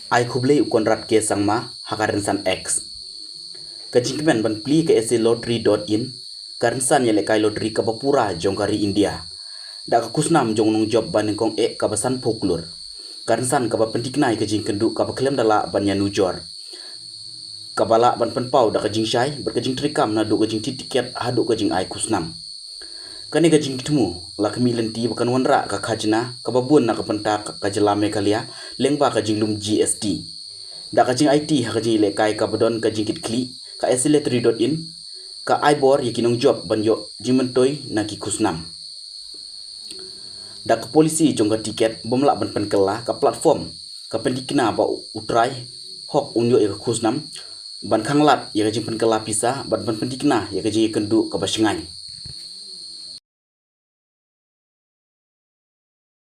Ai khublei ukonrat ke sangma hakarensan X. Kajingmen ban pli ke slottery.in karensan yele kai lottery kapapura jongkari India. Da ka kusnam jong nong job ban kong kabasan folklore. Karensan kaba pentiknai kajing kendu kaba klem dala ban yanu jor. Kabala ban penpau da kajing syai berkajing trikam na du kajing tiket hadu kajing ai kusnam. Kani kajing ketemu la kemilen ti bukan wanra ka khajna kababun na kapentak kajelame kalia lengba kajing lum GST. Da kajing IT ha kajing le kai kabadon kajing kitkli ka slottery.in ka ibor yakinong job banyo jimentoy na ki kusnam. Da ka polisi jongga tiket bomla ban penkela ka platform ka pendikna ba utrai hok unyo ya kusnam ban khanglat ya kajing penkela pisa ban pendikna ya kajing kendu ka basingai.